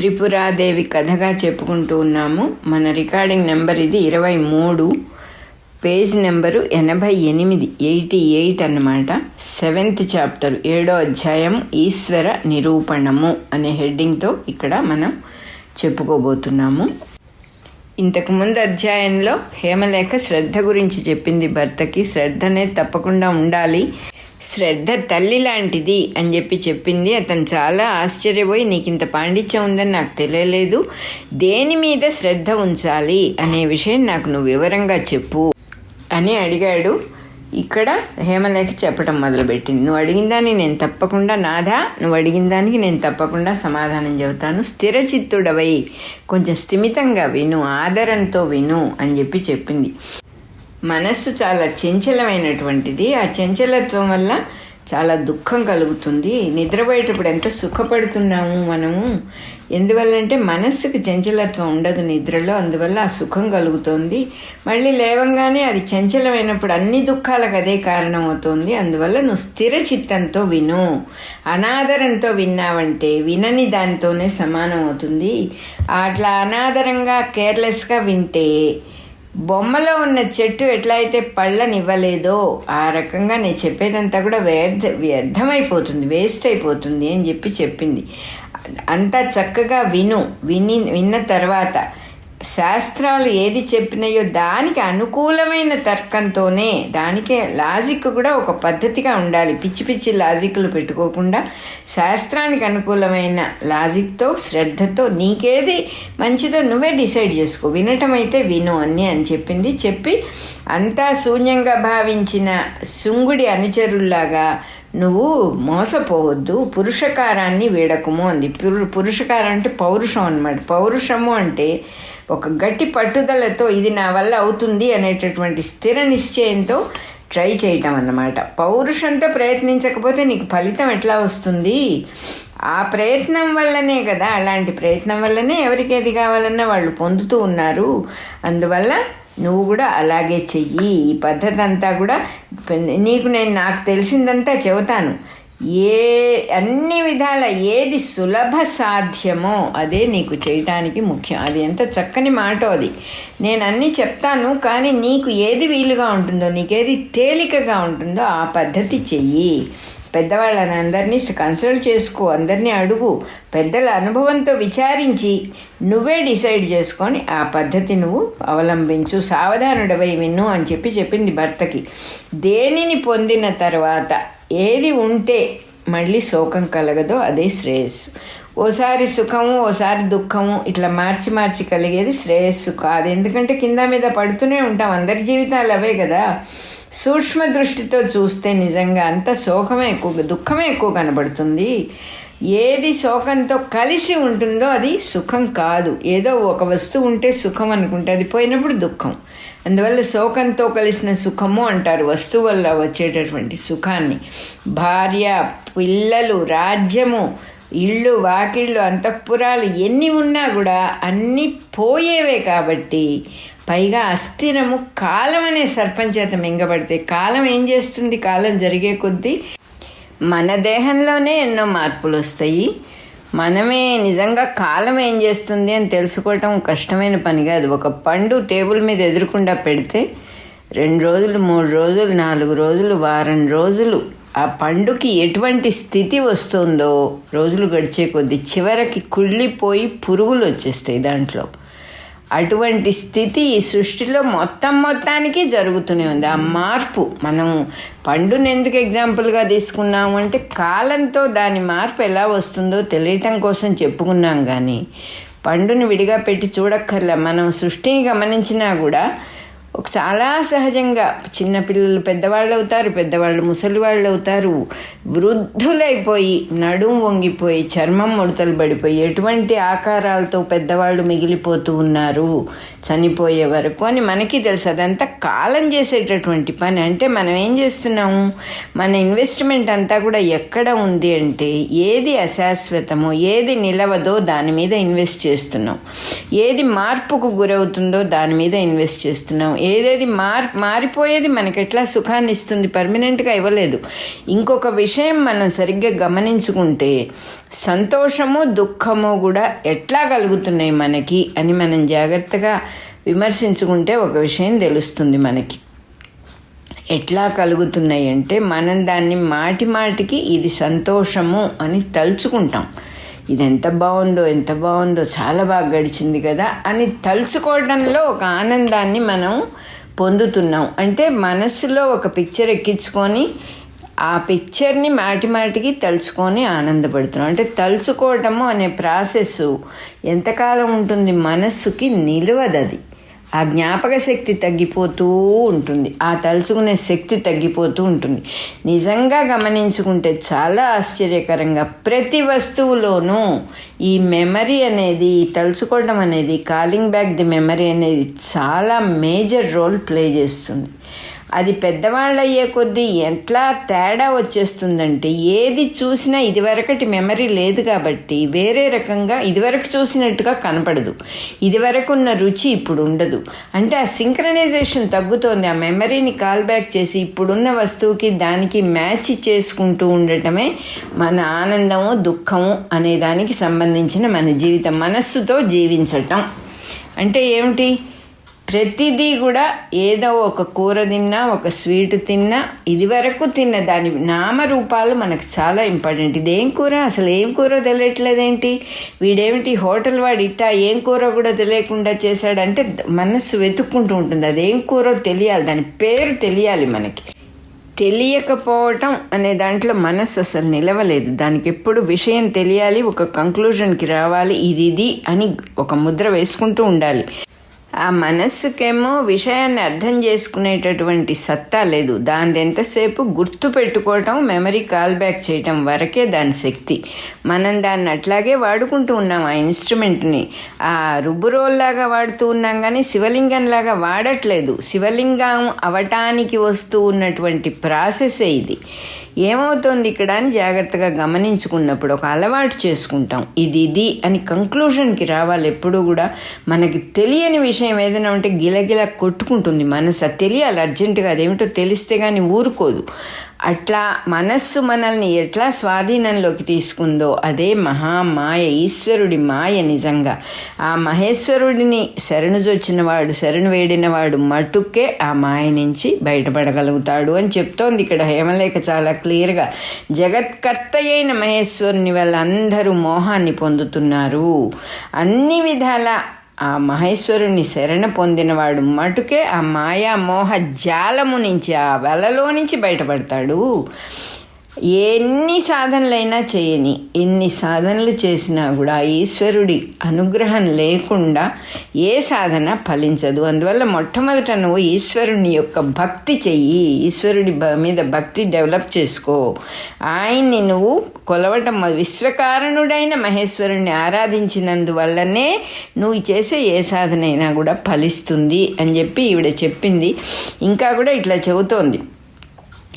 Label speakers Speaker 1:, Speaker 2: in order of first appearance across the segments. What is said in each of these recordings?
Speaker 1: త్రిపురాదేవి కథగా చెప్పుకుంటూ ఉన్నాము. మన రికార్డింగ్ నెంబర్ ఇది 23, పేజ్ నెంబరు 88, 88 అన్నమాట. 7th చాప్టర్, 7వ అధ్యాయం, ఈశ్వర నిరూపణము అనే హెడ్డింగ్తో ఇక్కడ మనం చెప్పుకోబోతున్నాము. ఇంతకుముందు అధ్యాయంలో హేమలేఖ శ్రద్ధ గురించి చెప్పింది. భర్తకి శ్రద్ధ అనేది తప్పకుండా ఉండాలి, శ్రద్ధ తల్లి లాంటిది అని చెప్పింది. అతను చాలా ఆశ్చర్యపోయి, నీకు ఇంత పాండిత్యం ఉందని నాకు తెలియలేదు, దేని మీద శ్రద్ధ ఉంచాలి అనే విషయం నాకు నువ్వు వివరంగా చెప్పు అని అడిగాడు. ఇక్కడ హేమలేఖ చెప్పడం మొదలుపెట్టింది. నువ్వు అడిగిన దానికి నేను తప్పకుండా, నాథా నువ్వు అడిగిన దానికి నేను తప్పకుండా సమాధానం చెబుతాను. స్థిరచిత్తుడవై కొంచెం స్థిమితంగా విను, ఆదరంతో విను అని చెప్పింది. మనస్సు చాలా చంచలమైనటువంటిది. ఆ చంచలత్వం వల్ల చాలా దుఃఖం కలుగుతుంది. నిద్రపోయేటప్పుడు ఎంత సుఖపడుతున్నాము మనము, ఎందువల్లంటే మనస్సుకు చంచలత్వం ఉండదు నిద్రలో, అందువల్ల ఆ సుఖం కలుగుతుంది. మళ్ళీ లేవంగానే అది చంచలమైనప్పుడు అన్ని దుఃఖాలకు అదే కారణం అవుతుంది. అందువల్ల నువ్వు స్థిర చిత్తంతో విను. అనాదరంతో విన్నావంటే వినని దానితోనే సమానం అవుతుంది. అట్లా అనాదరంగా కేర్లెస్గా వింటే బొమ్మలో ఉన్న చెట్టు ఎట్లా అయితే పళ్ళనివ్వలేదో ఆ రకంగా నేను చెప్పేదంతా కూడా వ్యర్థమైపోతుంది, వేస్ట్ అయిపోతుంది అని చెప్పింది. అంతా చక్కగా విన్న తర్వాత శాస్త్రాలు ఏది చెప్పినాయో దానికి అనుకూలమైన తర్కంతోనే, దానికే లాజిక్ కూడా ఒక పద్ధతిగా ఉండాలి. పిచ్చి పిచ్చి లాజిక్లు పెట్టుకోకుండా శాస్త్రానికి అనుకూలమైన లాజిక్తో, శ్రద్ధతో నీకేది మంచిదో నువ్వే డిసైడ్ చేసుకో. వినటం అయితే విను అని చెప్పింది. చెప్పి అంతా శూన్యంగా భావించిన శుంగుడి అనుచరుల్లాగా నువ్వు మోసపోవద్దు, పురుషకారాన్ని వీడకుము అంది. పురుషకారం అంటే పౌరుషం అన్నమాట. పౌరుషము అంటే ఒక గట్టి పట్టుదలతో ఇది నా వల్ల అవుతుంది అనేటటువంటి స్థిర నిశ్చయంతో ట్రై చేయటం అన్నమాట. పౌరుషంతో ప్రయత్నించకపోతే నీకు ఫలితం ఎట్లా వస్తుంది? ఆ ప్రయత్నం వల్లనే కదా, అలాంటి ప్రయత్నం వల్లనే ఎవరికి ఏది కావాలన్నా వాళ్ళు పొందుతూ ఉన్నారు. అందువల్ల నువ్వు కూడా అలాగే చెయ్యి. ఈ పద్ధతి అంతా కూడా నాకు తెలిసిందంతా చెబుతాను. అన్ని విధాల ఏది సులభ సాధ్యమో అదే నీకు చేయటానికి ముఖ్యం. అది ఎంత చక్కని మాట అది. నేను అన్నీ చెప్తాను, కానీ నీకు ఏది వీలుగా ఉంటుందో, నీకేది తేలికగా ఉంటుందో ఆ పద్ధతి చెయ్యి. పెద్దవాళ్ళని అందరినీ కన్సల్ట్ చేసుకో, అందరినీ అడుగు, పెద్దల అనుభవంతో విచారించి నువ్వే డిసైడ్ చేసుకొని ఆ పద్ధతి నువ్వు అవలంబించు, సావధానుడవై విను అని చెప్పింది భర్తకి. దేనిని పొందిన తర్వాత ఏది ఉంటే మళ్ళీ శోకం కలగదో అదే శ్రేయస్సు. ఓసారి సుఖము ఓసారి దుఃఖము ఇట్లా మార్చి కలిగేది శ్రేయస్సు కాదు. ఎందుకంటే కింద మీద పడుతూనే ఉంటాం, అందరి జీవితాలు అవే కదా. సూక్ష్మ దృష్టితో చూస్తే నిజంగా అంత శోకమే ఎక్కువ, దుఃఖమే ఎక్కువ కనబడుతుంది. ఏది శోకంతో కలిసి ఉంటుందో అది సుఖం కాదు. ఏదో ఒక వస్తువు ఉంటే సుఖం అనుకుంటే అది పోయినప్పుడు దుఃఖం. అందువల్ల శోకంతో కలిసిన సుఖము అంటారు వస్తువు వల్ల వచ్చేటటువంటి సుఖాన్ని. భార్య, పిల్లలు, రాజ్యము, ఇళ్ళు, వాకిళ్ళు, అంతఃపురాలు ఎన్ని ఉన్నా కూడా అన్నీ పోయేవే కాబట్టి, పైగా అస్థిరము కాలం అనే సర్పం చేత మింగబడితే కాలం ఏం చేస్తుంది? కాలం జరిగే కొద్దీ మన దేహంలోనే ఎన్నో మార్పులు వస్తాయి. మనమే నిజంగా కాలం ఏం చేస్తుంది అని తెలుసుకోవటం కష్టమైన పని కాదు. ఒక పండు టేబుల్ మీద ఎదురుకుండా పెడితే 2 రోజులు, 3 రోజులు, 4 రోజులు, వారం రోజులు ఆ పండుకి ఎటువంటి స్థితి వస్తుందో రోజులు గడిచే కొద్దీ చివరికి కుళ్ళిపోయి పురుగులు వచ్చేస్తాయి దాంట్లో. అటువంటి స్థితి ఈ సృష్టిలో మొత్తానికి జరుగుతూనే ఉంది. ఆ మార్పు మనం పండుని ఎందుకు ఎగ్జాంపుల్గా తీసుకున్నాము అంటే కాలంతో దాని మార్పు ఎలా వస్తుందో తెలియటం కోసం చెప్పుకున్నాం. కానీ పండుని విడిగా పెట్టి చూడక్కర్లే. మనం సృష్టిని గమనించినా కూడా చాలా సహజంగా చిన్నపిల్లలు పెద్దవాళ్ళు అవుతారు, పెద్దవాళ్ళు ముసలి వాళ్ళు అవుతారు, వృద్ధులైపోయి నడుం వంగిపోయి చర్మం ముడతలు పడిపోయి ఎటువంటి ఆకారాలతో పెద్దవాళ్ళు మిగిలిపోతూ ఉన్నారు చనిపోయే వరకు అని మనకి తెలుసు. అదంతా కాలం చేసేటటువంటి పని. అంటే మనం ఏం చేస్తున్నాము, మన ఇన్వెస్ట్మెంట్ అంతా కూడా ఎక్కడ ఉంది అంటే ఏది అశాశ్వతమో, ఏది నిలవదో దాని మీద ఇన్వెస్ట్ చేస్తున్నాం, ఏది మార్పుకు గురవుతుందో దాని మీద ఇన్వెస్ట్ చేస్తున్నాం, ఏదేది మారిపోయేది మనకి ఎట్లా సుఖాన్ని ఇస్తుంది, పర్మనెంట్గా ఇవ్వలేదు. ఇంకొక విషయం మనం సరిగ్గా గమనించుకుంటే సంతోషము దుఃఖము కూడా ఎట్లా కలుగుతున్నాయి మనకి అని మనం జాగ్రత్తగా విమర్శించుకుంటే ఒక విషయం తెలుస్తుంది మనకి. ఎట్లా కలుగుతున్నాయి అంటే మనం దాన్ని మాటికి ఇది సంతోషము అని తలుచుకుంటాం. ఇది ఎంత బాగుందో చాలా బాగా గడిచింది కదా అని తలుచుకోవడంలో ఒక ఆనందాన్ని మనం పొందుతున్నాం. అంటే మనసులో ఒక పిక్చర్ ఎక్కించుకొని ఆ పిక్చర్ని మాటికి తలుచుకొని ఆనందపడుతున్నాం. అంటే తలుచుకోవటము అనే ప్రాసెస్ ఎంతకాలం ఉంటుంది, మనస్సుకి నిలవదు. అది ఆ జ్ఞాపక శక్తి తగ్గిపోతూ ఉంటుంది, ఆ తలుచుకునే శక్తి తగ్గిపోతూ ఉంటుంది. నిజంగా గమనించుకుంటే చాలా ఆశ్చర్యకరంగా ప్రతి వస్తువులోనూ ఈ మెమరీ అనేది, తలుచుకోవడం అనేది, కాలింగ్ బ్యాక్ ది మెమరీ అనేది చాలా మేజర్ రోల్ ప్లే చేస్తుంది. అది పెద్దవాళ్ళు అయ్యే కొద్దీ ఎట్లా తేడా వచ్చేస్తుందంటే, ఏది చూసినా ఇదివరకటి మెమరీ లేదు కాబట్టి వేరే రకంగా ఇదివరకు చూసినట్టుగా కనపడదు, ఇదివరకు ఉన్న రుచి ఇప్పుడు ఉండదు. అంటే ఆ సింక్రనైజేషన్ తగ్గుతోంది. ఆ మెమరీని కాల్ బ్యాక్ చేసి ఇప్పుడున్న వస్తువుకి దానికి మ్యాచ్ చేసుకుంటూ ఉండటమే మన ఆనందము దుఃఖము అనే దానికి సంబంధించిన మన జీవితం. మనస్సుతో జీవించటం అంటే ఏమిటి? ప్రతిదీ కూడా ఏదో ఒక కూర తిన్నా, ఒక స్వీట్ తిన్నా, ఇదివరకు తిన్న దాని నామరూపాలు మనకు చాలా ఇంపార్టెంట్. ఇదేం కూర, అసలు ఏం కూర తెలియట్లేదేంటి, వీడేమిటి హోటల్ వాడు ఇట్టా ఏం కూర కూడా తెలియకుండా చేశాడంటే మనస్సు వెతుక్కుంటూ ఉంటుంది. అదేం కూర తెలియాలి, దాని పేరు తెలియాలి. మనకి తెలియకపోవటం అనే దాంట్లో మనస్సు అసలు నిలవలేదు. దానికి ఎప్పుడు విషయం తెలియాలి, ఒక కంక్లూజన్కి రావాలి, ఇది అని ఒక ముద్ర వేసుకుంటూ ఉండాలి. ఆ మనస్సుకేమో విషయాన్ని అర్థం చేసుకునేటటువంటి సత్తా లేదు. దాని ఎంతసేపు గుర్తు పెట్టుకోవటం, మెమరీ కాల్ బ్యాక్ చేయటం వరకే దాని శక్తి. మనం దాన్ని అట్లాగే వాడుకుంటూ ఉన్నాం. ఆ ఇన్స్ట్రుమెంట్ని ఆ రుబ్బురోల్లాగా వాడుతూ ఉన్నాం, కానీ శివలింగంలాగా వాడట్లేదు. శివలింగం అవటానికి వస్తూ ఉన్నటువంటి ప్రాసెసే ఇది. ఏమవుతోంది ఇక్కడ అని జాగ్రత్తగా గమనించుకున్నప్పుడు ఒక అలవాటు చేసుకుంటాం. ఇది అని కంక్లూజన్కి రావాలి. ఎప్పుడూ కూడా మనకి తెలియని విషయం ఏదైనా ఉంటే గిలగిల కొట్టుకుంటుంది మనసు. అది తెలియాలి అర్జెంటుగా, అదేమిటో తెలిస్తే కానీ ఊరుకోదు. అట్లా మనస్సు మనల్ని ఎట్లా స్వాధీనంలోకి తీసుకుందో అదే మహామాయ, ఈశ్వరుడి మాయ. నిజంగా ఆ మహేశ్వరుడిని శరణుజొచ్చినవాడు, శరణు వేడినవాడు మటుకే ఆ మాయ నుంచి బయటపడగలుగుతాడు అని చెప్తోంది ఇక్కడ హేమలేఖ చాలా క్లియర్గా. జగత్కర్త అయిన మహేశ్వరుని వల్ల అందరూ మోహాన్ని పొందుతున్నారు. అన్ని విధాల ఆ మహేశ్వరుని శరణ పొందినవాడు మటుకే ఆ మాయా మోహ జాలము నుంచి, ఆ వలలో నుంచి బయటపడతాడు. ఎన్ని సాధనలైనా చేయని, ఎన్ని సాధనలు చేసినా కూడా ఈశ్వరుడి అనుగ్రహం లేకుండా ఏ సాధన ఫలించదు. అందువల్ల మొట్టమొదట నువ్వు ఈశ్వరుని యొక్క భక్తి చెయ్యి, ఈశ్వరుడి మీద భక్తి డెవలప్ చేసుకో. ఆయన్ని నువ్వు కొలవటం, విశ్వకారణుడైన మహేశ్వరుణ్ణి ఆరాధించినందువల్లనే నువ్వు చేసే ఏ సాధన అయినా కూడా ఫలిస్తుంది అని చెప్పి ఈవిడ చెప్పింది. ఇంకా కూడా ఇట్లా చెబుతోంది.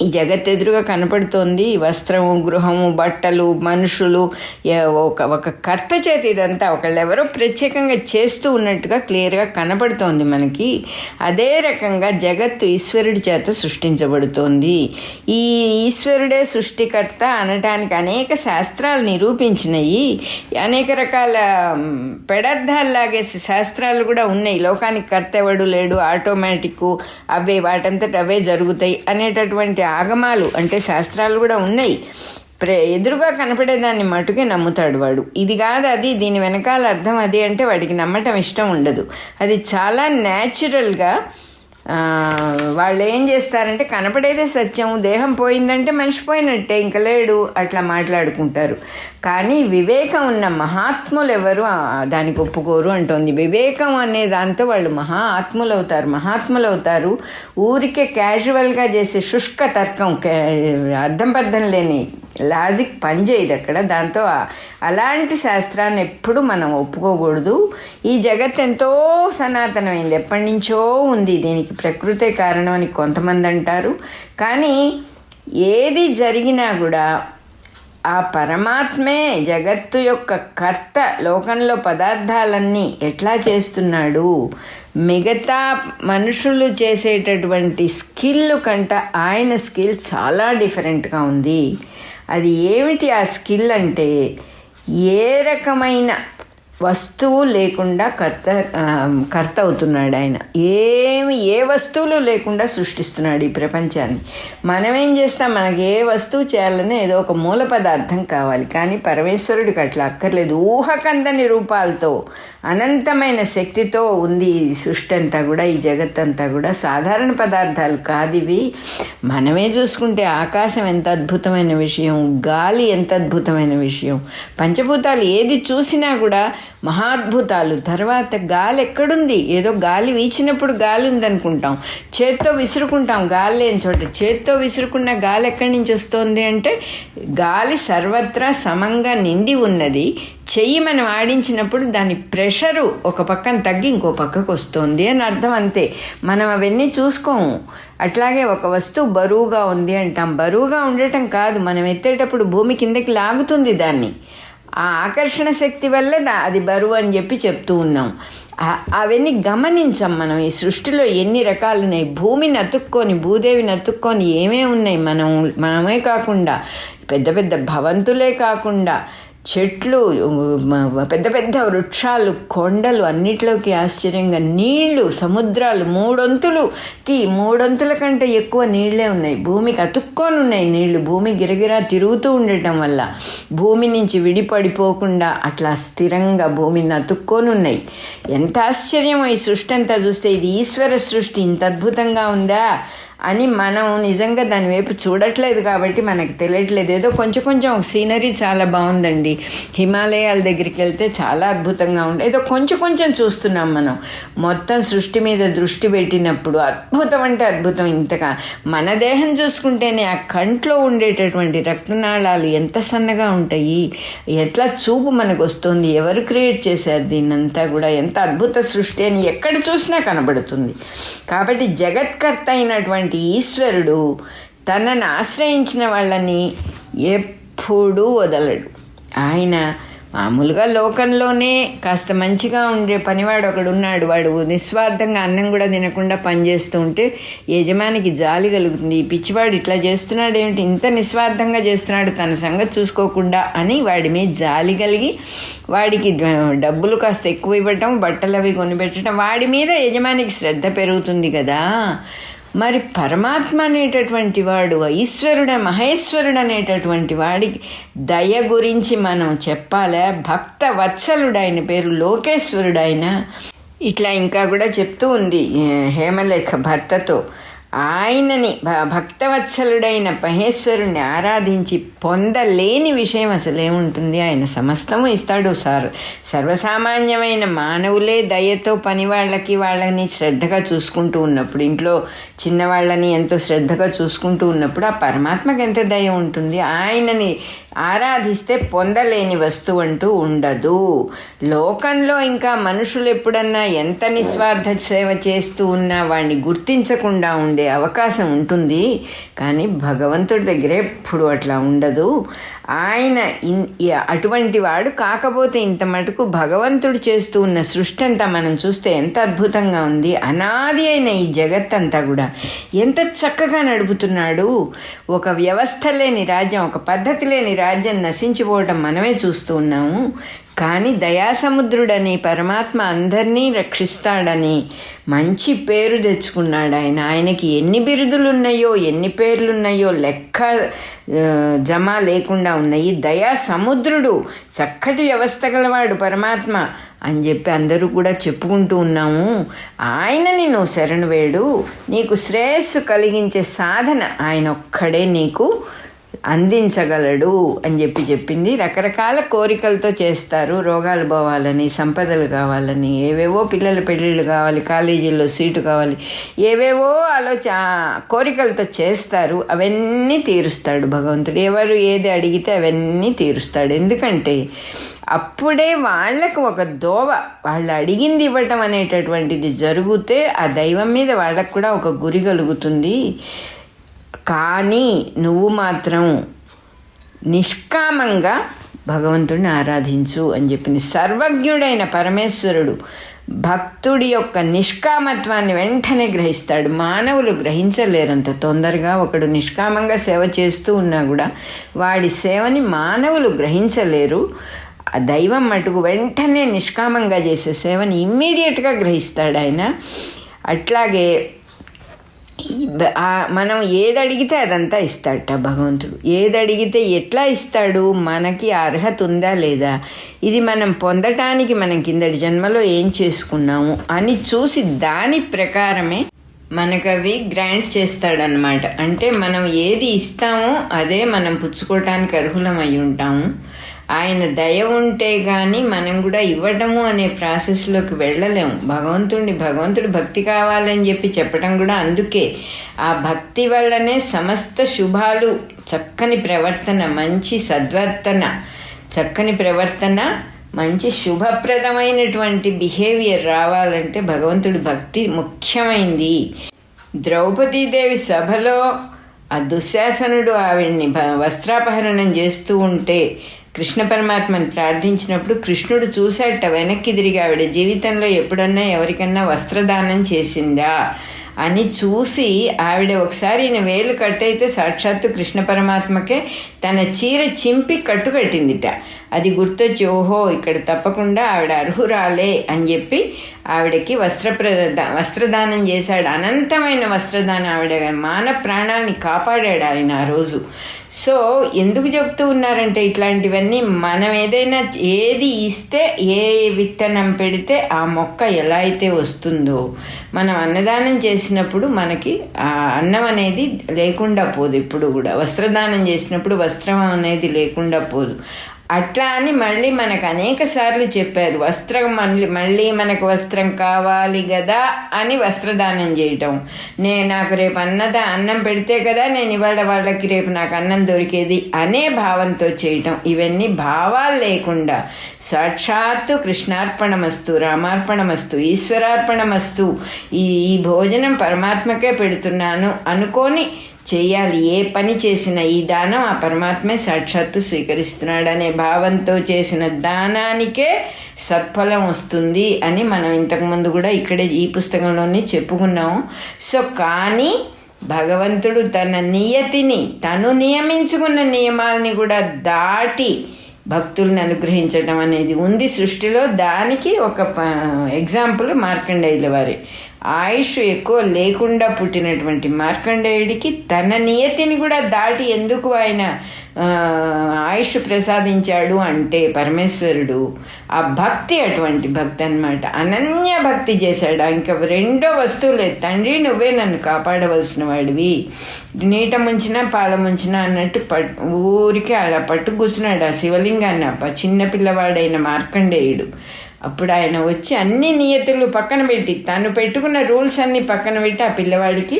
Speaker 1: ఈ జగత్ ఎదురుగా కనపడుతోంది. వస్త్రము, గృహము, బట్టలు, మనుషులు, ఒక కర్త చేత ఇదంతా ఒకళ్ళెవరో ప్రత్యేకంగా చేస్తూ ఉన్నట్టుగా క్లియర్గా కనపడుతోంది మనకి. అదే రకంగా జగత్తు ఈశ్వరుడి చేత సృష్టించబడుతోంది. ఈ ఈశ్వరుడే సృష్టికర్త అనటానికి అనేక శాస్త్రాలు నిరూపించినాయి. అనేక రకాల పెడర్థాల్లాగే శాస్త్రాలు కూడా ఉన్నాయి. లోకానికి కర్త ఎవడు లేడు, ఆటోమేటిక్, అవే వాటంతట అవే జరుగుతాయి అనేటటువంటి ఆగమాలు అంటే శాస్త్రాలు కూడా ఉన్నాయి. ఎదురుగా కనపడేదాన్ని మటుకే నమ్ముతాడు వాడు. ఇది కాదు అది, దీని వెనకాల అర్థం అది అంటే వాడికి నమ్మటం ఇష్టం ఉండదు. అది చాలా న్యాచురల్గా వాళ్ళు ఏం చేస్తారంటే కనపడేదే సత్యం, దేహం పోయిందంటే మనిషి పోయినట్టే, ఇంక లేడు, అట్లా మాట్లాడుకుంటారు. కానీ వివేకం ఉన్న మహాత్ములు ఎవరు దానికి ఒప్పుకోరు అంటోంది. వివేకం అనే దాంతో వాళ్ళు మహాత్ములు అవుతారు. ఊరికే క్యాజువల్గా చేసే శుష్క తర్కం, అర్థం పర్థం లేని లాజిక్ పనిచేయదు అక్కడ. దాంతో అలాంటి శాస్త్రాన్ని ఎప్పుడు మనం ఒప్పుకోకూడదు. ఈ జగత్ ఎంతో సనాతనమైంది, ఎప్పటి నుంచో ఉంది, దీనికి ప్రకృతే కారణం అని కొంతమంది అంటారు. కానీ ఏది జరిగినా కూడా ఆ పరమాత్మే జగత్తు యొక్క కర్త లోకంలో పదార్థాలన్నీ ఎట్లా చేస్తున్నాడు, మిగతా మనుషులు చేసేటటువంటి స్కిల్ కంట ఆయన స్కిల్ చాలా డిఫరెంట్గా ఉంది. అది ఏమిటి ఆ స్కిల్ అంటే, ఏ రకమైన వస్తువు లేకుండా కర్త అవుతున్నాడు ఆయన. ఏ వస్తువులు లేకుండా సృష్టిస్తున్నాడు ఈ ప్రపంచాన్ని. మనమేం చేస్తాం, మనకి ఏ వస్తువు చేయాలనే ఏదో ఒక మూల పదార్థం కావాలి. కానీ పరమేశ్వరుడికి అట్లా అక్కర్లేదు. ఊహకందని రూపాలతో అనంతమైన శక్తితో ఉంది ఈ సృష్టి అంతా కూడా, ఈ జగత్తంతా కూడా. సాధారణ పదార్థాలు కాదు ఇవి. మనమే చూసుకుంటే ఆకాశం ఎంత అద్భుతమైన విషయం, గాలి ఎంత అద్భుతమైన విషయం, పంచభూతాలు ఏది చూసినా కూడా మహాద్భుతాలు. తర్వాత గాలి ఎక్కడుంది, ఏదో గాలి వీచినప్పుడు గాలి ఉందనుకుంటాం, చేత్తో విసురుకుంటాం గాలి లేని చోట. చేత్తో విసురుకున్న గాలి ఎక్కడి నుంచి వస్తుంది అంటే, గాలి సర్వత్రా సమంగా నిండి ఉన్నది. చెయ్యి మనం ఆడించినప్పుడు దాని ప్రెషరు ఒక పక్కన తగ్గి ఇంకో పక్కకు వస్తుంది అని అర్థం, అంతే. మనం అవన్నీ చూసుకోము. అట్లాగే ఒక వస్తువు బరువుగా ఉంది అంటాం. బరువుగా ఉండటం కాదు, మనం ఎత్తేటప్పుడు భూమి కిందకి లాగుతుంది దాన్ని. ఆ ఆకర్షణ శక్తి వల్లే అది బరువు అని చెప్తూ ఉన్నాం. అవన్నీ గమనించాం మనం. ఈ సృష్టిలో ఎన్ని రకాలున్నాయి, భూమిని అతుక్కొని, భూదేవిని అతుక్కొని ఏమేమి ఉన్నాయి. మనమే కాకుండా పెద్ద పెద్ద భవంతులే కాకుండా చెట్లు, పెద్ద పెద్ద వృక్షాలు, కొండలు, అన్నిట్లోకి ఆశ్చర్యంగా నీళ్లు, సముద్రాలు, మూడొంతుల కంటే ఎక్కువ నీళ్లే ఉన్నాయి. భూమికి అతుక్కొని ఉన్నాయి నీళ్లు. భూమి గిరగిరా తిరుగుతూ ఉండటం వల్ల భూమి నుంచి విడిపడిపోకుండా అట్లా స్థిరంగా భూమిని అతుక్కొని ఉన్నాయి. ఎంత ఆశ్చర్యమో ఈ సృష్టి అంతా చూస్తే. ఇది ఈశ్వర సృష్టి, ఇంత అద్భుతంగా ఉందా అని మనం నిజంగా దాని వైపు చూడట్లేదు కాబట్టి మనకు తెలియట్లేదు. ఏదో కొంచెం ఒక సీనరీ చాలా బాగుందండి. హిమాలయాల దగ్గరికి వెళ్తే చాలా అద్భుతంగా ఉంది. ఏదో కొంచెం చూస్తున్నాం మనం. మొత్తం సృష్టి మీద దృష్టి పెట్టినప్పుడు అద్భుతం అంటే అద్భుతం. ఇంతగా మన దేహం చూసుకుంటేనే ఆ కంట్లో ఉండేటటువంటి రక్తనాళాలు ఎంత సన్నగా ఉంటాయి, ఎట్లా చూపు మనకు వస్తుంది, ఎవరు క్రియేట్ చేశారు దీన్నంతా కూడా, ఎంత అద్భుత సృష్టి అని ఎక్కడ చూసినా కనబడుతుంది. కాబట్టి జగత్కర్త అయినటువంటి ఈశ్వరుడు తనను ఆశ్రయించిన వాళ్ళని ఎప్పుడూ వదలడు. ఆయన మామూలుగా లోకంలోనే కాస్త మంచిగా ఉండే పనివాడు ఒకడు ఉన్నాడు. వాడు నిస్వార్థంగా అన్నం కూడా తినకుండా పనిచేస్తూ ఉంటే యజమానికి జాలి కలుగుతుంది. ఈ పిచ్చివాడు ఇట్లా చేస్తున్నాడు ఏమిటి, ఇంత నిస్వార్థంగా చేస్తున్నాడు, తన సంగతి చూసుకోకుండా అని వాడి మీద జాలి కలిగి వాడికి డబ్బులు కాస్త ఎక్కువ ఇవ్వటం, బట్టలు అవి కొనిపెట్టడం, వాడి మీద యజమానికి శ్రద్ధ పెరుగుతుంది కదా. మరి పరమాత్మ అనేటటువంటి వాడు, మహేశ్వరుడు అనేటటువంటి వాడికి దయ గురించి మనం చెప్పాలా? భక్త వత్సలుడు ఆయన పేరు, లోకేశ్వరుడు ఆయన. ఇట్లా ఇంకా కూడా చెప్తూ ఉంది హేమలేఖ భర్తతో. ఆయనని భక్తవత్సలుడైన మహేశ్వరుణ్ణి ఆరాధించి పొందలేని విషయం అసలు ఏముంటుంది? ఆయన సమస్తము ఇస్తాడు. సర్వసామాన్యమైన మానవులే దయతో వాళ్ళని శ్రద్ధగా చూసుకుంటూ ఉన్నప్పుడు, ఇంట్లో చిన్నవాళ్ళని ఎంతో శ్రద్ధగా చూసుకుంటూ ఉన్నప్పుడు ఆ పరమాత్మకి ఎంత దయ ఉంటుంది? ఆయనని ఆరాధిస్తే పొందలేని వస్తువు అంటూ ఉండదు. లోకంలో ఇంకా మనుషులు ఎప్పుడన్నా ఎంత నిస్వార్థ సేవ చేస్తూ ఉన్నా వాడిని గుర్తించకుండా ఉండే అవకాశం ఉంటుంది. కానీ భగవంతుడి దగ్గర ఎప్పుడు అట్లా ఉండదు. ఆయన అటువంటి వాడు. కాకపోతే ఇంత మటుకు భగవంతుడు చేస్తూ ఉన్న సృష్టి అంతా మనం చూస్తే ఎంత అద్భుతంగా ఉంది. అనాది అయిన ఈ జగత్తంతా కూడా ఎంత చక్కగా నడుపుతున్నాడు. ఒక వ్యవస్థ లేని రాజ్యం, ఒక పద్ధతి లేని రాజ్యం నశించిపోవటం మనమే చూస్తూ ఉన్నాము. కానీ దయాసముద్రుడని పరమాత్మ అందరినీ రక్షిస్తాడని మంచి పేరు తెచ్చుకున్నాడు ఆయన. ఆయనకి ఎన్ని బిరుదులు ఉన్నాయో, ఎన్ని పేర్లున్నాయో లెక్క జమ లేకుండా ఉన్నాయి. దయాసముద్రుడు, చక్కటి వ్యవస్థ గలవాడు పరమాత్మ అని చెప్పి అందరూ కూడా చెప్పుకుంటూ ఉన్నాము. ఆయనని నువ్వు శరణు వేడు, నీకు శ్రేయస్సు కలిగించే సాధన ఆయన ఒక్కడే నీకు అందించగలడు అని చెప్పింది. రకరకాల కోరికలతో చేస్తారు. రోగాలు పోవాలని, సంపదలు కావాలని, ఏవేవో పిల్లల పెళ్ళిళ్ళు కావాలి, కాలేజీల్లో సీటు కావాలి, ఏవేవో కోరికలతో చేస్తారు. అవన్నీ తీరుస్తాడు భగవంతుడు. ఎవరు ఏది అడిగితే అవన్నీ తీరుస్తాడు. ఎందుకంటే అప్పుడే వాళ్ళకు ఒక దోవ, వాళ్ళు అడిగింది ఇవ్వటం అనేటటువంటిది జరిగితే ఆ దైవం మీద వాళ్ళకు కూడా ఒక గురి కలుగుతుంది. కానీ నువ్వు మాత్రం నిష్కామంగా భగవంతుడిని ఆరాధించు అని చెప్పింది. సర్వజ్ఞుడైన పరమేశ్వరుడు భక్తుడి యొక్క నిష్కామత్వాన్ని వెంటనే గ్రహిస్తాడు. మానవులు గ్రహించలేరంత తొందరగా. ఒకడు నిష్కామంగా సేవ చేస్తూ ఉన్నా కూడా వాడి సేవని మానవులు గ్రహించలేరు. ఆ దైవం మటుకు వెంటనే నిష్కామంగా చేసే సేవని ఇమ్మీడియట్గా గ్రహిస్తాడు ఆయన. అట్లాగే మనం ఏది అడిగితే అదంతా ఇస్తాడట భగవంతుడు. ఏది అడిగితే ఎట్లా ఇస్తాడు, మనకి అర్హత ఉందా లేదా, ఇది మనం పొందటానికి మనం కిందటి జన్మలో ఏం చేసుకున్నాము అని చూసి దాని ప్రకారమే మనకు అవి గ్రాంట్ చేస్తాడనమాట. అంటే మనం ఏది ఇస్తామో అదే మనం పుచ్చుకోవటానికి అర్హులం అయి ఉంటాము. ఆయన దయ ఉంటే కానీ మనం కూడా ఇవ్వటము అనే ప్రాసెస్లోకి వెళ్ళలేము. భగవంతుడి భక్తి కావాలని చెప్పటం కూడా అందుకే. ఆ భక్తి వల్లనే సమస్త శుభాలు, చక్కని ప్రవర్తన, మంచి సద్వర్తన, చక్కని ప్రవర్తన, మంచి శుభప్రదమైనటువంటి బిహేవియర్ రావాలంటే భగవంతుడి భక్తి ముఖ్యమైంది. ద్రౌపదీదేవి సభలో ఆ దుశ్శాసనుడు ఆవిడ్ని వస్త్రాపహరణం చేస్తూ ఉంటే కృష్ణ పరమాత్మని ప్రార్థించినప్పుడు కృష్ణుడు చూశాట వెనక్కి తిరిగి, ఆవిడ జీవితంలో ఎప్పుడన్నా ఎవరికన్నా వస్త్రదానం చేసిందా అని చూసి ఆవిడ ఒకసారి ఈయన వేలు కట్టయితే సాక్షాత్తు కృష్ణ పరమాత్మకే తన చీర చింపి కట్టుకట్టిందిట. అది గుర్తొచ్చి ఓహో ఇక్కడ తప్పకుండా ఆవిడ అర్హురాలే అని చెప్పి ఆవిడకి వస్త్రదానం చేశాడు. అనంతమైన వస్త్రదానం. ఆవిడ మాన ప్రాణాలని కాపాడాడు ఆయన ఆ రోజు. సో ఎందుకు చెప్తూ ఉన్నారంటే ఇట్లాంటివన్నీ మనం ఏదైనా ఏది ఇస్తే, ఏ విత్తనం పెడితే ఆ మొక్క ఎలా అయితే వస్తుందో, మనం అన్నదానం చేసినప్పుడు మనకి ఆ అన్నం అనేది లేకుండా పోదు. ఇప్పుడు కూడా వస్త్రదానం చేసినప్పుడు వస్త్రం అనేది లేకుండా పోదు. అట్లా అని మళ్ళీ మనకు అనేక సార్లు చెప్పారు, వస్త్రం మళ్ళీ మనకు వస్త్రం కావాలి కదా అని వస్త్రదానం చేయటం. నాకు రేపు అన్నం పెడితే కదా నేను ఇవాళ వాళ్ళకి రేపు నాకు అన్నం దొరికేది అనే భావంతో చేయటం. ఇవన్నీ భావాలు లేకుండా సాక్షాత్తు కృష్ణార్పణమస్తు, రామార్పణమస్తు, ఈశ్వరార్పణమస్తు, ఈ భోజనం పరమాత్మకే పెడుతున్నాను అనుకొని చేయాలి. ఏ పని చేసినా ఈ దానం ఆ పరమాత్మే సాక్షాత్తు స్వీకరిస్తున్నాడనే భావంతో చేసిన దానానికే సత్ఫలం వస్తుంది అని మనం ఇంతకుముందు కూడా ఇక్కడే ఈ పుస్తకంలోనే చెప్పుకున్నాము. సో కానీ భగవంతుడు తన నియతిని, తను నియమించుకున్న నియమాలని కూడా దాటి భక్తుల్ని అనుగ్రహించడం అనేది ఉంది సృష్టిలో. దానికి ఒక ఎగ్జాంపుల్ మార్కండేయుల వారి. ఆయుష్ ఎక్కువ లేకుండా పుట్టినటువంటి మార్కండేయుడికి తన నియతిని కూడా దాటి ఎందుకు ఆయన ఆయుష్ ప్రసాదించాడు అంటే పరమేశ్వరుడు ఆ భక్తి, అటువంటి భక్తి అన్నమాట. అనన్య భక్తి చేశాడు. ఇంకా రెండో వస్తువు లేదు. తండ్రి నువ్వే నన్ను కాపాడవలసిన వాడివి, నీట ముంచినా పాల ముంచినా అన్నట్టు ఊరికే అలా పట్టు కూర్చున్నాడు ఆ శివలింగాన్ని చిన్నపిల్లవాడైన మార్కండేయుడు. అప్పుడు ఆయన వచ్చి అన్ని నియతులు పక్కన పెట్టి, తను పెట్టుకున్న రూల్స్ అన్నీ పక్కన పెట్టి ఆ పిల్లవాడికి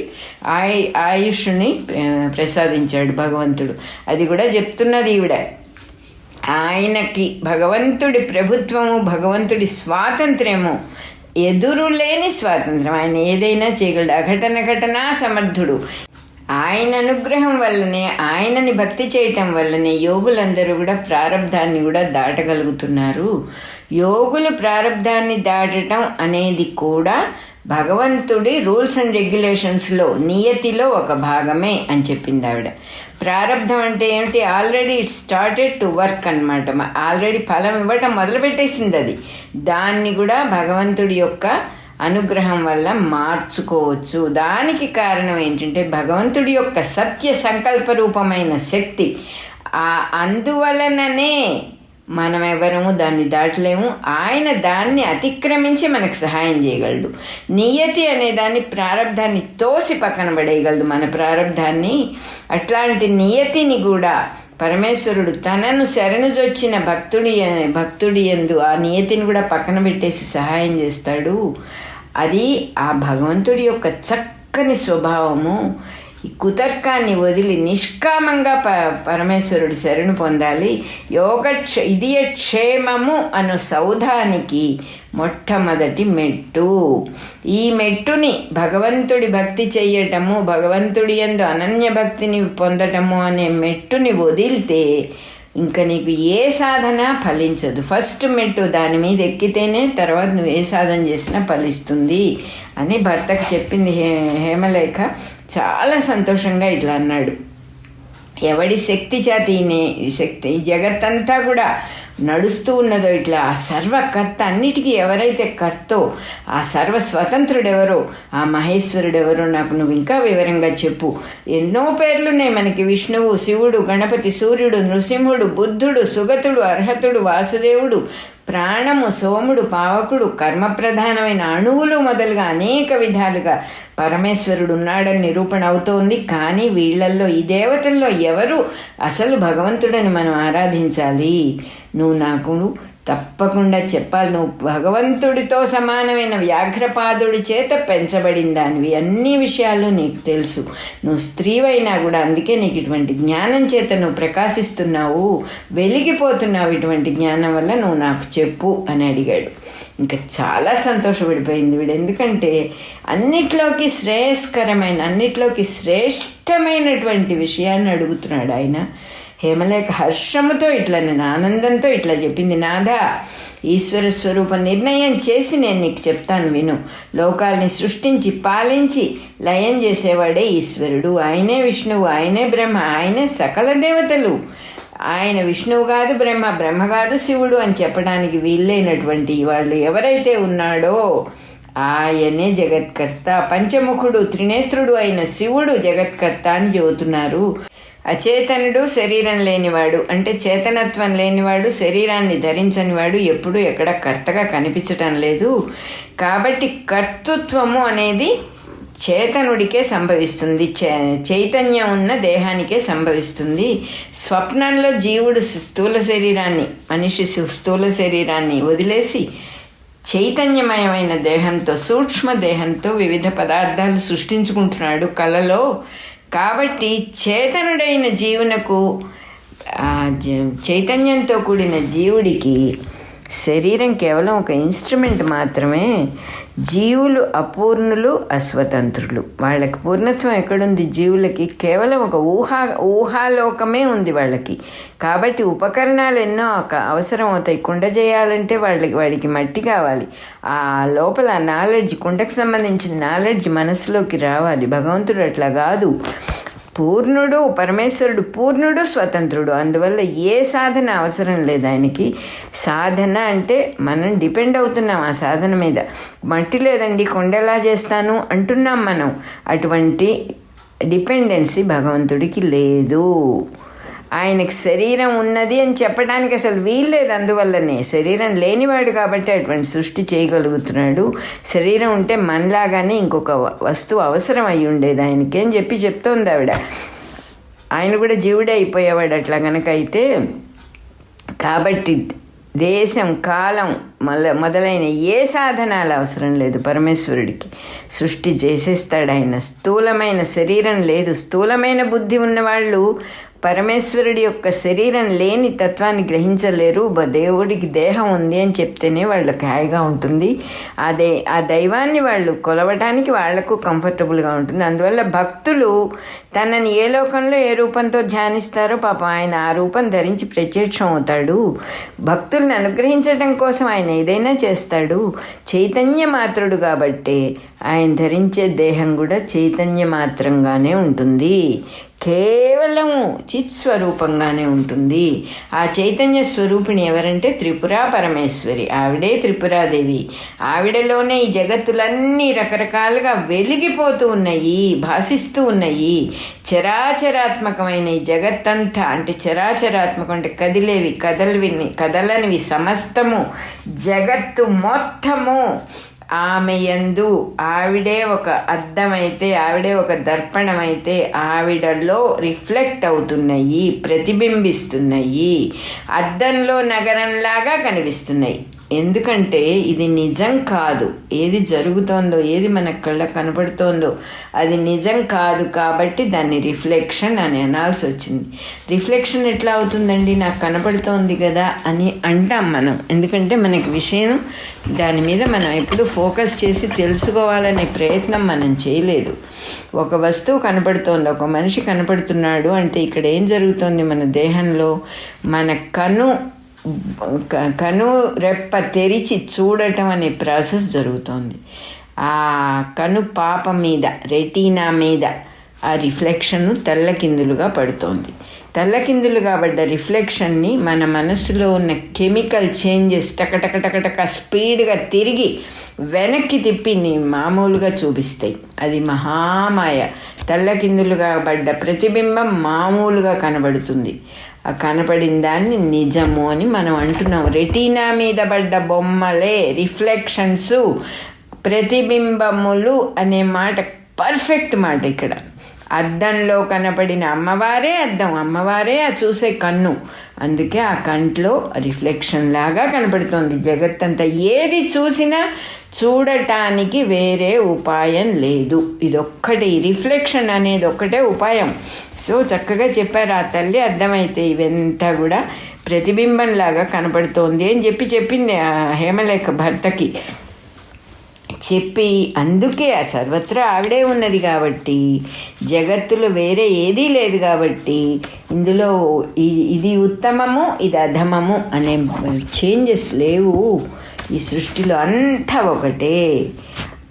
Speaker 1: ఆయుష్ని ప్రసాదించాడు భగవంతుడు. అది కూడా చెప్తున్నది ఈవిడ. ఆయనకి భగవంతుడి ప్రభుత్వము, భగవంతుడి స్వాతంత్ర్యము, ఎదురులేని స్వాతంత్రం. ఆయన ఏదైనా చేయగలడు. అఘటనా సమర్థుడు. ఆయన అనుగ్రహం వల్లనే, ఆయనని భక్తి చేయటం వల్లనే యోగులందరూ కూడా ప్రారబ్ధాన్ని కూడా దాటగలుగుతున్నారు. యోగులు ప్రారబ్ధాన్ని దాటటం అనేది కూడా భగవంతుడి రూల్స్ అండ్ రెగ్యులేషన్స్లో, నియతిలో ఒక భాగమే అని చెప్పింది ఆవిడ. ప్రారబ్ధం అంటే ఏమిటి? Already it started to work అనమాట. ఆల్రెడీ ఫలం ఇవ్వటం మొదలుపెట్టేసింది అది. దాన్ని కూడా భగవంతుడి యొక్క అనుగ్రహం వల్ల మార్చుకోవచ్చు. దానికి కారణం ఏంటంటే భగవంతుడి యొక్క సత్య సంకల్ప రూపమైన శక్తి. అందువలననే మనం ఎవరము దాన్ని దాటలేము. ఆయన దాన్ని అతిక్రమించి మనకు సహాయం చేయగలడు. నియతి అనే దాన్ని, ప్రారబ్ధాన్ని తోసి పక్కన పడేయగలడు మన ప్రారబ్ధాన్ని. అట్లాంటి నియతిని కూడా పరమేశ్వరుడు తనను శరణుజొచ్చిన భక్తుడి యందు ఆ నియతిని కూడా పక్కన పెట్టేసి సహాయం చేస్తాడు. అది ఆ భగవంతుడి యొక్క చక్కని స్వభావము. ఈ కుతర్కాన్ని వదిలి నిష్కామంగా పరమేశ్వరుడు శరణు పొందాలి. ఇదియ క్షేమము అను సౌధానికి మొట్టమొదటి మెట్టు. ఈ మెట్టుని భగవంతుడి భక్తి చెయ్యటము, భగవంతుడి యందు అనన్య భక్తిని పొందటము అనే మెట్టుని వదిలితే ఇంకా నీకు ఏ సాధన ఫలించదు. ఫస్ట్ మెట్టు దాని మీద ఎక్కితేనే తర్వాత నువ్వు ఏ సాధన చేసినా ఫలిస్తుంది అని భర్తకు చెప్పింది హేమలేఖ. చాలా సంతోషంగా ఇట్లా అన్నాడు. ఎవడి శక్తి చేత ఈ శక్తి ఈ జగత్తంతా కూడా నడుస్తూ ఉన్నదో ఇట్లా ఆ సర్వకర్త అన్నిటికీ ఎవరైతే కర్తో ఆ సర్వ స్వతంత్రుడెవరో ఆ మహేశ్వరుడెవరో నాకు నువ్వు ఇంకా వివరంగా చెప్పు. ఎన్నో పేర్లున్నాయి మనకి. విష్ణువు, శివుడు, గణపతి, సూర్యుడు, నృసింహుడు, బుద్ధుడు, సుగతుడు, అర్హతుడు, వాసుదేవుడు, ప్రాణము, సోముడు, పావకుడు, కర్మప్రధానమైన అణువులు మొదలుగా అనేక విధాలుగా పరమేశ్వరుడు ఉన్నాడని నిరూపణ అవుతోంది. కానీ వీళ్ళల్లో ఈ దేవతల్లో ఎవరు అసలు భగవంతుడని మనం ఆరాధించాలి? నువ్వు నాకు తప్పకుండా చెప్పాలి. నువ్వు భగవంతుడితో సమానమైన వ్యాఘ్రపాదుడి చేత పెంచబడిన దానివి. అన్ని విషయాలు నీకు తెలుసు. నువ్వు స్త్రీవైనా కూడా అందుకే నీకు ఇటువంటి జ్ఞానం చేత నువ్వు ప్రకాశిస్తున్నావు, వెలిగిపోతున్నావు. ఇటువంటి జ్ఞానం వల్ల నువ్వు నాకు చెప్పు అని అడిగాడు. ఇంకా చాలా సంతోషపడిపోయింది వీడు. ఎందుకంటే అన్నిట్లోకి శ్రేయస్కరమైన, అన్నిట్లోకి శ్రేష్టమైనటువంటి విషయాన్ని అడుగుతున్నాడు ఆయన. హేమలేఖ హర్షముతో ఇట్లా, నేను ఆనందంతో ఇట్లా చెప్పింది. నాథా, ఈశ్వర స్వరూప నిర్ణయం చేసి నేను నీకు చెప్తాను విను. లోకాల్ని సృష్టించి పాలించి లయం చేసేవాడే ఈశ్వరుడు. ఆయనే విష్ణువు, ఆయనే బ్రహ్మ, ఆయనే సకల దేవతలు. ఆయన విష్ణువు కాదు బ్రహ్మ, బ్రహ్మ కాదు శివుడు అని చెప్పడానికి వీళ్ళైనటువంటి వాళ్ళు ఎవరైతే ఉన్నాడో ఆయనే జగత్కర్త. పంచముఖుడు, త్రినేత్రుడు అయిన శివుడు జగత్కర్త అని చెబుతున్నారు. అచేతనుడు, శరీరం లేనివాడు అంటే చేతనత్వం లేనివాడు, శరీరాన్ని ధరించనివాడు ఎప్పుడూ ఎక్కడ కర్తగా కనిపించటం లేదు. కాబట్టి కర్తృత్వము అనేది చేతనుడికే సంభవిస్తుంది, చైతన్యం ఉన్న దేహానికే సంభవిస్తుంది. స్వప్నంలో జీవుడు స్థూల శరీరాన్ని, మనిషి స్థూల శరీరాన్ని వదిలేసి చైతన్యమయమైన దేహంతో, సూక్ష్మ దేహంతో వివిధ పదార్థాలు సృష్టించుకుంటున్నాడు కలలో. కాబట్టి చేతనుడైన జీవునకు, చైతన్యంతో కూడిన జీవుడికి శరీరం కేవలం ఒక ఇన్స్ట్రుమెంట్ మాత్రమే. జీవులు అపూర్ణులు, అస్వతంత్రులు. వాళ్ళకి పూర్ణత్వం ఎక్కడుంది? జీవులకి కేవలం ఒక ఊహాలోకమే ఉంది వాళ్ళకి. కాబట్టి ఉపకరణాలు ఎన్నో అవసరం అవుతాయి. కుండ చేయాలంటే వాడికి మట్టి కావాలి. ఆ లోపల నాలెడ్జ్, కుండకు సంబంధించిన నాలెడ్జ్ మనసులోకి రావాలి. భగవంతుడు అట్లా కాదు. పూర్ణుడు, పరమేశ్వరుడు పూర్ణుడు, స్వతంత్రుడు. అందువల్ల ఏ సాధన అవసరం లేదు ఆయనకి. సాధన అంటే మనం డిపెండ్ అవుతున్నాం ఆ సాధన మీద. మట్టి లేదండి కొండెలా చేస్తాను అంటున్నాం మనం. అటువంటి డిపెండెన్సీ భగవంతుడికి లేదు. ఆయనకి శరీరం ఉన్నది అని చెప్పడానికి అసలు వీల్లేదు. అందువల్లనే శరీరం లేనివాడు కాబట్టి అటువంటి సృష్టి చేయగలుగుతున్నాడు. శరీరం ఉంటే మనలాగానే ఇంకొక వస్తువు అవసరం అయి ఉండేది ఆయనకి అని చెప్తోంది ఆవిడ. ఆయన కూడా జీవుడే అయిపోయేవాడు అట్లా కనుక అయితే. కాబట్టి దేశం, కాలం మొదలైన ఏ సాధనాలు అవసరం లేదు పరమేశ్వరుడికి. సృష్టి చేసేస్తాడు ఆయన. స్థూలమైన శరీరం లేదు. స్థూలమైన బుద్ధి ఉన్నవాళ్ళు పరమేశ్వరుడి యొక్క శరీరం లేని తత్వాన్ని గ్రహించలేరు. దేవుడికి దేహం ఉంది అని చెప్తేనే వాళ్ళకి హాయిగా ఉంటుంది. ఆ దైవాన్ని వాళ్ళు కొలవటానికి వాళ్లకు కంఫర్టబుల్గా ఉంటుంది. అందువల్ల భక్తులు తనని ఏ లోకంలో ఏ రూపంతో ధ్యానిస్తారో పాపం ఆయన ఆ రూపం ధరించి ప్రత్యక్షం అవుతాడు. భక్తుల్ని అనుగ్రహించడం కోసం ఆయన ఏదైనా చేస్తాడు. చైతన్య మాత్రుడు కాబట్టి ఆయన ధరించే దేహం కూడా చైతన్య మాత్రంగానే ఉంటుంది. కేవలము చిత్స్వరూపంగానే ఉంటుంది. ఆ చైతన్య స్వరూపిణి ఎవరంటే త్రిపురా పరమేశ్వరి. ఆవిడే త్రిపురాదేవి. ఆవిడలోనే ఈ జగత్తులన్నీ రకరకాలుగా వెలిగిపోతూ ఉన్నాయి, భాసిస్తూ ఉన్నాయి. చరాచరాత్మకమైన ఈ జగత్తంతా అంటే చరాచరాత్మకం అంటే కదిలేవి, కదలనివి సమస్తము జగత్తు మొత్తము ఆమె యందు. ఆవిడే ఒక అద్దమైతే, ఆవిడే ఒక దర్పణమైతే ఆవిడలో రిఫ్లెక్ట్ అవుతున్నాయి, ప్రతిబింబిస్తున్నాయి, అద్దంలో నగరంలాగా కనిపిస్తున్నాయి. ఎందుకంటే ఇది నిజం కాదు. ఏది జరుగుతోందో, ఏది మన కళ్ళకు కనపడుతోందో అది నిజం కాదు. కాబట్టి దాన్ని రిఫ్లెక్షన్ అని అనాల్సి వచ్చింది. రిఫ్లెక్షన్ ఎట్లా అవుతుందండి, నాకు కనపడుతోంది కదా అని అంటాం మనం. ఎందుకంటే మనకి విషయం దాని మీద మనం ఎప్పుడు ఫోకస్ చేసి తెలుసుకోవాలనే ప్రయత్నం మనం చేయలేదు. ఒక వస్తువు కనపడుతోంది, ఒక మనిషి కనపడుతున్నాడు అంటే ఇక్కడ ఏం జరుగుతోంది, మన దేహంలో మన కను రెప్ప తెరిచి చూడటం అనే ప్రాసెస్ జరుగుతోంది. ఆ కను పాప మీద, రెటీనా మీద ఆ రిఫ్లెక్షన్ తెల్లకిందులుగా పడుతోంది. తెల్లకిందులుగా పడ్డ రిఫ్లెక్షన్ని మన మనసులో ఉన్న కెమికల్ చేంజెస్ టకటకటకటక స్పీడ్గా తిరిగి వెనక్కి తిప్పి మామూలుగా చూపిస్తాయి. అది మహామాయ. తెల్లకిందులుగా పడ్డ ప్రతిబింబం మామూలుగా కనబడుతుంది. ఆ కనపడిన దాన్ని నిజము అని మనం అంటున్నాం. రెటీనా మీద పడ్డ బొమ్మలే రిఫ్లెక్షన్స్, ప్రతిబింబములు అనే మాట పర్ఫెక్ట్ మాట. ఇక్కడ అద్దంలో కనపడిన అమ్మవారే అద్దం, అమ్మవారే ఆ చూసే కన్ను. అందుకే ఆ కంట్లో రిఫ్లెక్షన్ లాగా కనపడుతోంది జగత్తంతా. ఏది చూసినా చూడటానికి వేరే ఉపాయం లేదు. ఇదొక్కటి, రిఫ్లెక్షన్ అనేది ఒక్కటే ఉపాయం. సో చక్కగా చెప్పారు ఆ తల్లి. అర్థమైతే ఇవంతా కూడా ప్రతిబింబంలాగా కనపడుతోంది అని చెప్పింది ఆ హేమలేఖ భర్తకి. చెప్పి అందుకే ఆ సర్వత్రా ఆవిడే ఉన్నది కాబట్టి, జగత్తులో వేరే ఏదీ లేదు కాబట్టి, ఇందులో ఇది ఉత్తమము ఇది అధమము అనే చేంజెస్ లేవు. ఈ సృష్టిలో అంతా ఒకటే.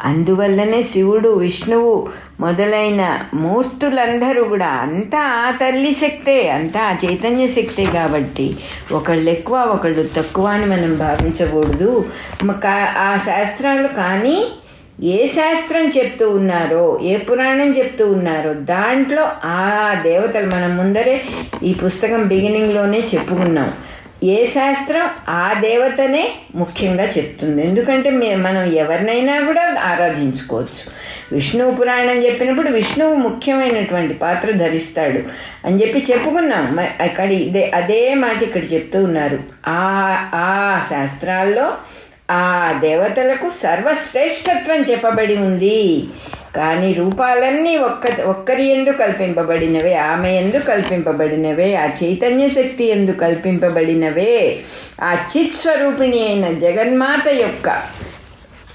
Speaker 1: అందువల్లనే శివుడు, విష్ణువు మొదలైన మూర్తులందరూ కూడా అంతా ఆ తల్లి శక్తే, అంతా ఆ చైతన్య శక్తే. కాబట్టి ఒకళ్ళు ఎక్కువ ఒకళ్ళు తక్కువ అని మనం భావించకూడదు. ఆ శాస్త్రాలు కానీ ఏ శాస్త్రం చెప్తూ ఉన్నారో, ఏ పురాణం చెప్తూ ఉన్నారో దాంట్లో ఆ దేవతలు మనం ముందరే ఈ పుస్తకం బిగినింగ్లోనే చెప్పుకున్నాం. ఏ శాస్త్రం ఆ దేవతనే ముఖ్యంగా చెప్తుంది. ఎందుకంటే మనం ఎవరినైనా కూడా ఆరాధించుకోవచ్చు. విష్ణువు పురాణం చెప్పినప్పుడు విష్ణువు ముఖ్యమైనటువంటి పాత్ర ధరిస్తాడు అని చెప్పుకున్నాం. అక్కడ అదే మాట ఇక్కడ చెప్తూ ఉన్నారు. ఆ శాస్త్రాల్లో ఆ దేవతలకు సర్వశ్రేష్ఠత్వం చెప్పబడి ఉంది. కానీ రూపాలన్నీ ఒక్కరి యందు కల్పింపబడినవే, ఆమె యందు కల్పింపబడినవే, ఆ చైతన్య శక్తి యందు కల్పింపబడినవే. ఆ చిత్ స్వరూపిణి అయిన జగన్మాత యొక్క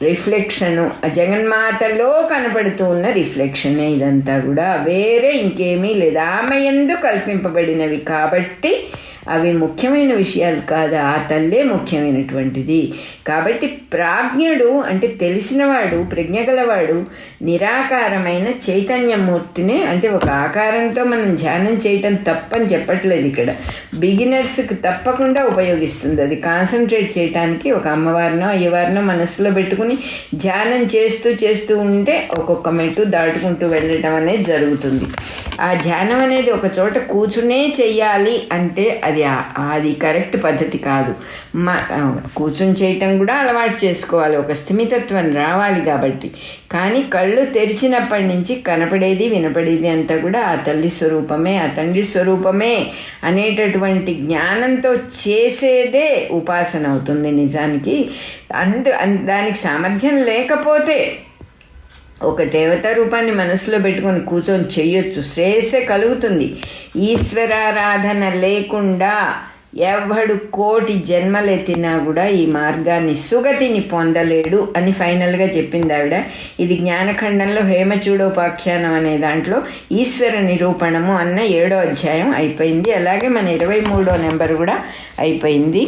Speaker 1: రిఫ్లెక్షను, ఆ జగన్మాతలో కనపడుతూ ఉన్న రిఫ్లెక్షనే ఇదంతా కూడా, వేరే ఇంకేమీ లేదు. ఆమె యందు కల్పింపబడినవి కాబట్టి అవి ముఖ్యమైన విషయాలు కాదు, ఆ తల్లే ముఖ్యమైనటువంటిది. కాబట్టి ప్రాజ్ఞుడు అంటే తెలిసినవాడు, ప్రజ్ఞ గలవాడు నిరాకారమైన చైతన్యమూర్తినే, అంటే ఒక ఆకారంతో మనం ధ్యానం చేయటం తప్పని చెప్పట్లేదు ఇక్కడ. బిగినర్స్కి తప్పకుండా ఉపయోగిస్తుంది. అది కాన్సన్ట్రేట్ చేయటానికి ఒక అమ్మవారినో అయ్యవారినో మనసులో పెట్టుకుని ధ్యానం చేస్తూ ఉంటే ఒక్కొక్క మెట్టు దాటుకుంటూ వెళ్ళటం అనేది జరుగుతుంది. ఆ ధ్యానం అనేది ఒక చోట కూర్చునే చెయ్యాలి అంటే అది కరెక్ట్ పద్ధతి కాదు. కూర్చుని చేయటం కూడా అలవాటు చేసుకోవాలి, ఒక స్థిమితత్వం రావాలి కాబట్టి. కానీ కళ్ళు తెరిచినప్పటి నుంచి కనపడేది వినపడేది అంతా కూడా ఆ తల్లి స్వరూపమే, ఆ తండ్రి స్వరూపమే అనేటటువంటి జ్ఞానంతో చేసేదే ఉపాసన అవుతుంది నిజానికి. దానికి సామర్థ్యం లేకపోతే ఒక దేవతా రూపాన్ని మనసులో పెట్టుకొని కూర్చొని చెయ్యొచ్చు, శ్రేయస్సే కలుగుతుంది. ఈశ్వరారాధన లేకుండా ఎవడు కోటి జన్మలెత్తినా కూడా ఈ మార్గాన్ని, సుగతిని పొందలేడు అని ఫైనల్గా చెప్పింది ఆవిడ. ఇది జ్ఞానఖండంలో హేమచూడోపాఖ్యానం అనే దాంట్లో ఈశ్వర నిరూపణము అన్న 7వ అధ్యాయం అయిపోయింది. అలాగే మన 23వ నెంబర్ కూడా అయిపోయింది.